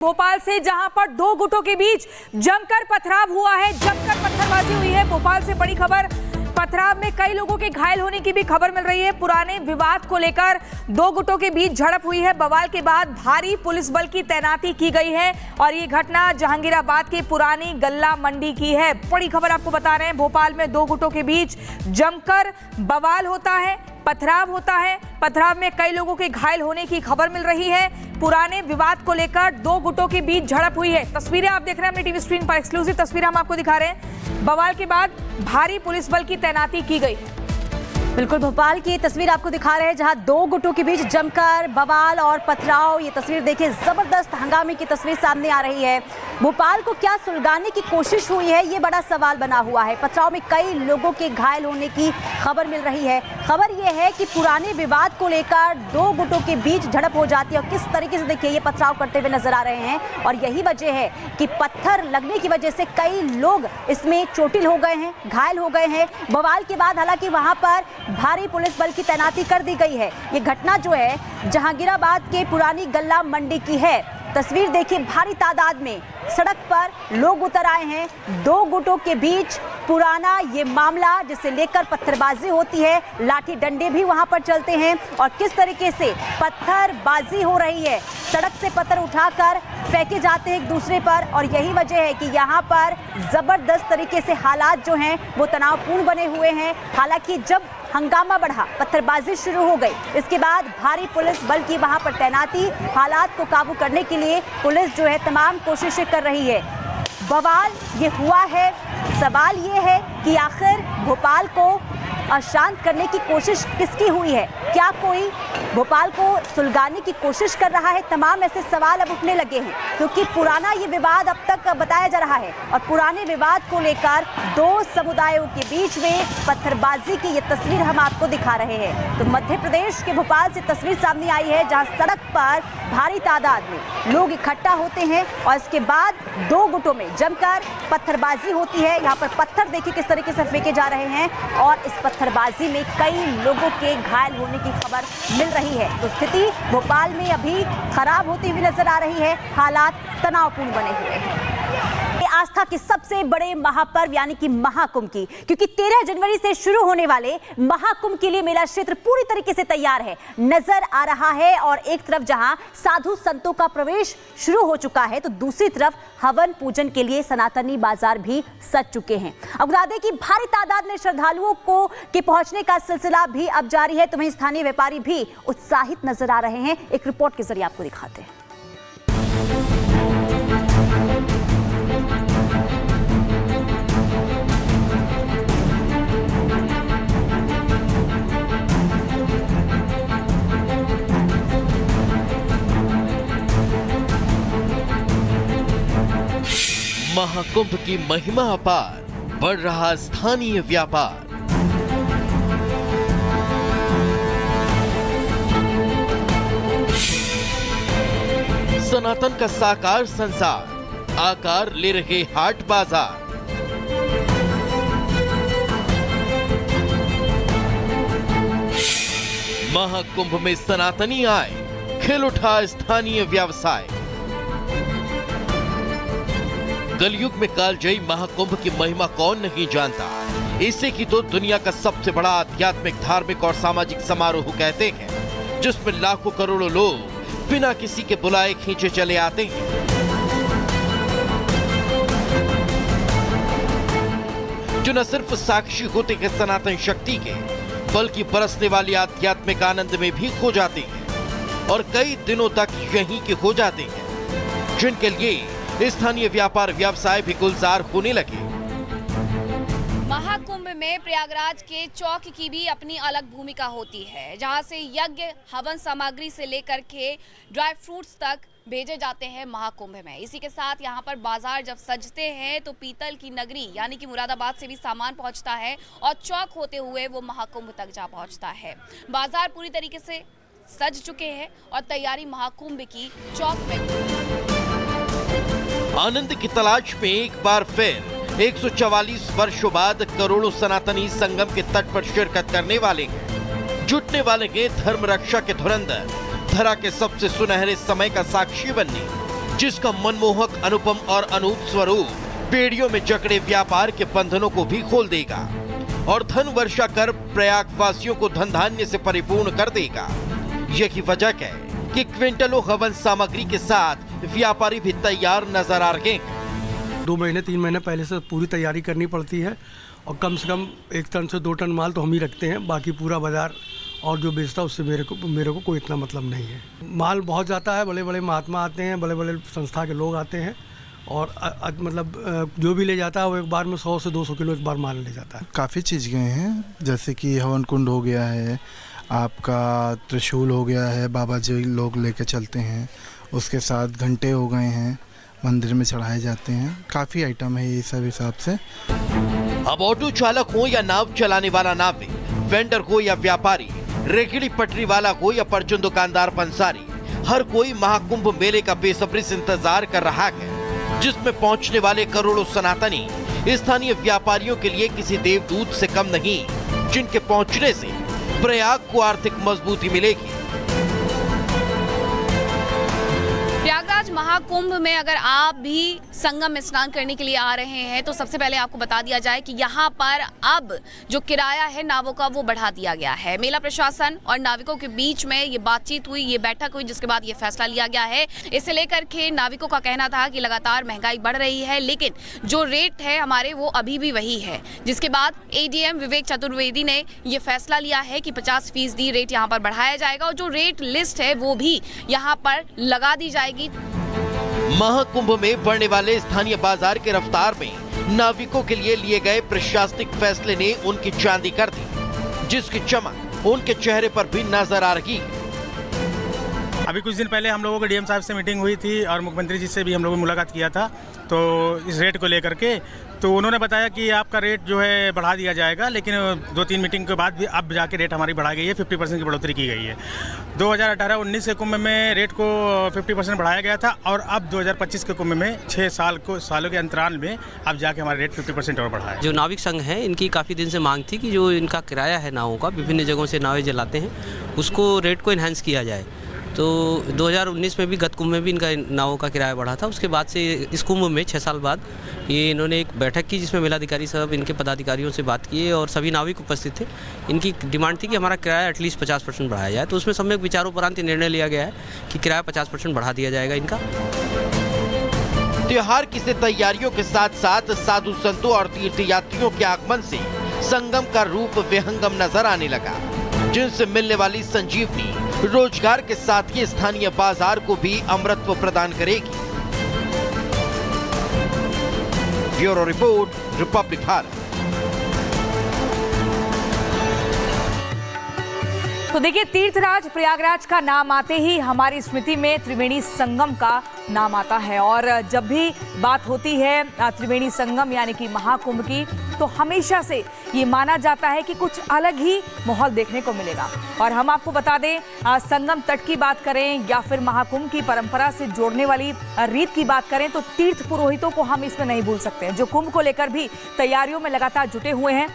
भोपाल से जहां पर दो गुटों के बीच जमकर पथराव हुआ है, जमकर पत्थरबाजी हुई है। भोपाल से बड़ी खबर, पथराव में कई लोगों के घायल होने की भी खबर मिल रही है। पुराने विवाद को लेकर दो गुटों के बीच झड़प हुई है। बवाल के बाद भारी पुलिस बल की तैनाती की गई है और ये घटना जहांगीराबाद के पुरानी गल्ला मंडी की है। बड़ी खबर आपको बता रहे हैं, भोपाल में दो गुटों के बीच जमकर बवाल होता है, पथराव होता है। पथराव में कई लोगों के घायल होने की खबर मिल रही है। पुराने विवाद को लेकर दो गुटों के बीच झड़प हुई है। तस्वीरें आप देख रहे हैं अपनी टीवी स्क्रीन पर, एक्सक्लूसिव तस्वीरें हम आपको दिखा रहे हैं। बवाल के बाद भारी पुलिस बल की तैनाती की गई। बिल्कुल, भोपाल की तस्वीर आपको दिखा रहे हैं जहां दो गुटों के बीच जमकर बवाल और पथराव। ये तस्वीर देखिए, जबरदस्त हंगामे की तस्वीर सामने आ रही है। भोपाल को क्या सुलगाने की कोशिश हुई है, ये बड़ा सवाल बना हुआ है। पथराव में कई लोगों के घायल होने की खबर मिल रही है। खबर ये है कि पुराने विवाद को लेकर दो गुटों के बीच झड़प हो जाती है और किस तरीके से देखिए ये पथराव करते हुए नजर आ रहे हैं। और यही वजह है कि पत्थर लगने की वजह से कई लोग इसमें चोटिल हो गए हैं, घायल हो गए हैं। बवाल के बाद हालांकि वहां पर भारी पुलिस बल की तैनाती कर दी गई है। ये घटना जो है जहांगीराबाद के पुरानी गल्ला मंडी की है। तस्वीर देखिए, भारी तादाद में सड़क पर लोग उतर आए हैं। दो गुटों के बीच पुराना ये मामला, जिसे लेकर पत्थरबाजी होती है, लाठी डंडे भी वहां पर चलते हैं और किस तरीके से पत्थरबाजी हो रही है। सड़क से पत्थर उठाकर फेंके जाते हैं एक दूसरे पर और यही वजह है कि यहाँ पर जबरदस्त तरीके से हालात जो हैं वो तनावपूर्ण बने हुए हैं। हालांकि जब हंगामा बढ़ा, पत्थरबाजी शुरू हो गई, इसके बाद भारी पुलिस बल की वहां पर तैनाती, हालात को काबू करने के लिए पुलिस जो है तमाम कोशिशें कर रही है। बवाल ये हुआ है, सवाल ये है कि आखिर भोपाल को अशांत करने की कोशिश किसकी हुई है? क्या कोई भोपाल को सुलगाने की कोशिश कर रहा है? तमाम ऐसे सवाल अब उठने लगे हैं क्योंकि पुराना ये विवाद अब तक बताया जा रहा है और पुराने विवाद को लेकर दो समुदायों के बीच में पत्थरबाजी की ये तस्वीर हम आपको दिखा रहे हैं। तो मध्य प्रदेश के भोपाल से तस्वीर सामने आई है जहां सड़क पर भारी तादाद में लोग इकट्ठा होते हैं और इसके बाद दो गुटों में जमकर पत्थरबाजी होती है। यहाँ पर पत्थर देखिए किस तरीके से फेंके जा रहे हैं और इस पत्थरबाजी में कई लोगों के घायल होने की खबर मिल रही है। तो स्थिति भोपाल में अभी खराब होती हुई नजर आ रही है, हालात तनावपूर्ण बने हुए हैं। आस्था के सबसे बड़े महापर्व यानी कि महाकुंभ की, क्योंकि 13 जनवरी से शुरू होने वाले महाकुंभ के लिए मेला क्षेत्र पूरी तरीके से तैयार है, नजर आ रहा है। और एक तरफ जहां साधु संतों का प्रवेश शुरू हो चुका है तो दूसरी तरफ हवन पूजन के लिए सनातनी बाजार भी सज चुके हैं। अब बता दें कि भारी तादाद में श्रद्धालुओं को के पहुंचने का सिलसिला भी अब जारी है। तो वहीं स्थानीय व्यापारी भी उत्साहित नजर आ रहे हैं। एक रिपोर्ट के जरिए आपको दिखाते हैं। महाकुंभ की महिमा अपार, बढ़ रहा स्थानीय व्यापार। सनातन का साकार संसार, आकार ले रहे हाट बाजार। महाकुंभ में सनातनी आए, खिल उठा स्थानीय व्यवसाय। कलयुग में कालजयी महाकुंभ की महिमा कौन नहीं जानता। इसे की तो दुनिया का सबसे बड़ा आध्यात्मिक, धार्मिक और सामाजिक समारोह कहते हैं, जिसमें लाखों करोड़ों लोग बिना किसी के बुलाए खींचे चले आते हैं। जो न सिर्फ साक्षी होते हैं सनातन शक्ति के, बल्कि बरसने वाली आध्यात्मिक आनंद में भी खो जाते हैं और कई दिनों तक यहीं के हो जाते हैं, जिनके लिए स्थानीय व्यापार व्यवसाय भी गुलजार होने लगे। महाकुंभ में प्रयागराज के चौक की भी अपनी अलग भूमिका होती है, जहां से यज्ञ हवन सामग्री से लेकर के ड्राई फ्रूट्स तक भेजे जाते हैं महाकुंभ में। इसी के साथ यहाँ पर बाजार जब सजते हैं तो पीतल की नगरी यानी कि मुरादाबाद से भी सामान पहुँचता है और चौक होते हुए वो महाकुंभ तक जा पहुँचता है। बाजार पूरी तरीके से सज चुके हैं और तैयारी महाकुंभ की चौक में। आनंद की तलाश में एक बार फिर 144 वर्षों बाद करोड़ों सनातनी संगम के तट पर शिरकत करने वाले हैं। जुटने वाले हैं धर्म रक्षा के धुरंधर, धरा के सबसे सुनहरे समय का साक्षी बनने, जिसका मनमोहक, अनुपम और अनूप स्वरूप बेड़ियों में जकड़े व्यापार के बंधनों को भी खोल देगा और धन वर्षा कर प्रयागवासियों को धन धान्य से परिपूर्ण कर देगा। यही वजह है कि क्विंटलों हवन सामग्री के साथ व्यापारी भी तैयार नजर आ रहे हैं। 2 महीने 3 महीने पहले से पूरी तैयारी करनी पड़ती है और कम से कम 1 टन से 2 टन माल तो हम ही रखते हैं। बाकी पूरा बाजार और जो बेचता है उससे मेरे को कोई इतना मतलब नहीं है। माल बहुत जाता है, बड़े बड़े महात्मा आते हैं, बड़े बड़े संस्था के लोग आते हैं और मतलब जो भी ले जाता है वो एक बार में 100 से 200 किलो एक बार माल ले जाता है। काफ़ी चीज़ गए हैं, जैसे कि हवन कुंड हो गया है, आपका त्रिशूल हो गया है, बाबा जी लोग लेके चलते हैं, उसके साथ घंटे हो गए हैं, मंदिर में चढ़ाए जाते हैं। काफ़ी आइटम है ये सब हिसाब से। अब ऑटो चालक हो या नाव चलाने वाला नाविक, वेंडर हो या व्यापारी, रेहड़ी पटरी वाला हो या परचून दुकानदार पंसारी, हर कोई महाकुंभ मेले का बेसब्री से इंतजार कर रहा है, जिसमें पहुंचने वाले करोड़ों सनातनी स्थानीय व्यापारियों के लिए किसी देवदूत से कम नहीं, जिनके पहुंचने से प्रयाग को आर्थिक मजबूती मिलेगी। प्रयागराज महाकुंभ में अगर आप भी संगम में स्नान करने के लिए आ रहे हैं तो सबसे पहले आपको बता दिया जाए कि यहाँ पर अब जो किराया है नावों का वो बढ़ा दिया गया है। मेला प्रशासन और नाविकों के बीच में ये बातचीत हुई, ये बैठक हुई, जिसके बाद ये फैसला लिया गया है। इसे लेकर के नाविकों का कहना था कि लगातार महंगाई बढ़ रही है, लेकिन जो रेट है हमारे वो अभी भी वही है। जिसके बाद एडीएम विवेक चतुर्वेदी ने ये फैसला लिया है कि 50% रेट यहाँ पर बढ़ाया जाएगा और जो रेट लिस्ट है वो भी यहाँ पर लगा दी जाएगी। महाकुंभ में बढ़ने वाले स्थानीय बाजार के रफ्तार में नाविकों के लिए लिए गए प्रशासनिक फैसले ने उनकी चांदी कर दी, जिसकी चमक उनके चेहरे पर भी नजर आ रही है। अभी कुछ दिन पहले हम लोगों को डीएम साहब से मीटिंग हुई थी और मुख्यमंत्री जी से भी हम लोगों ने मुलाकात किया था, तो इस रेट को लेकर के तो उन्होंने बताया कि आपका रेट जो है बढ़ा दिया जाएगा, लेकिन 2-3 मीटिंग के बाद भी अब जाके रेट हमारी बढ़ाई गई है, 50% की बढ़ोतरी की गई है। 2018-19 के कुंभ में रेट को 50% बढ़ाया गया था और अब 2025 के कुंभ में 6 सालों के अंतराल में अब जाके हमारा रेट 50% और बढ़ा है। जो नाविक संघ है इनकी काफ़ी दिन से मांग थी कि जो इनका किराया है नावों का, विभिन्न जगहों से नावें जलाते हैं, उसको रेट को इन्हांस किया जाए। तो 2019 में भी गत कुंभ में भी इनका नावों का किराया बढ़ा था। उसके बाद से इस कुंभ में 6 साल बाद ये इन्होंने एक बैठक की, जिसमें मेलाधिकारी साहब इनके पदाधिकारियों से बात किए और सभी नाविक उपस्थित थे। इनकी डिमांड थी कि हमारा किराया एटलीस्ट 50% बढ़ाया जाए। तो उसमें सम्यक विचारोपरांत निर्णय लिया गया है कि किराया 50% बढ़ा दिया जाएगा इनका। त्योहार की से तैयारियों के साथ साथ साधु संतों और तीर्थयात्रियों के आगमन से संगम का रूप विहंगम नजर आने लगा, जिनसे मिलने वाली संजीवनी रोजगार के साथ ही स्थानीय बाजार को भी अमृतत्व प्रदान करेगी। Bureau report, Republic Bharat. तो देखिए, तीर्थराज प्रयागराज का नाम आते ही हमारी स्मृति में त्रिवेणी संगम का नाम आता है और जब भी बात होती है त्रिवेणी संगम यानी कि महाकुंभ की, तो हमेशा से ये माना जाता है कि कुछ अलग ही माहौल देखने को मिलेगा। और हम आपको बता दें, संगम तट की बात करें या फिर महाकुंभ की परंपरा से जोड़ने वाली रीत की बात करें, तो तीर्थ पुरोहितों को हम इसमें नहीं भूल सकते हैं, जो कुंभ को लेकर भी तैयारियों में लगातार जुटे हुए हैं।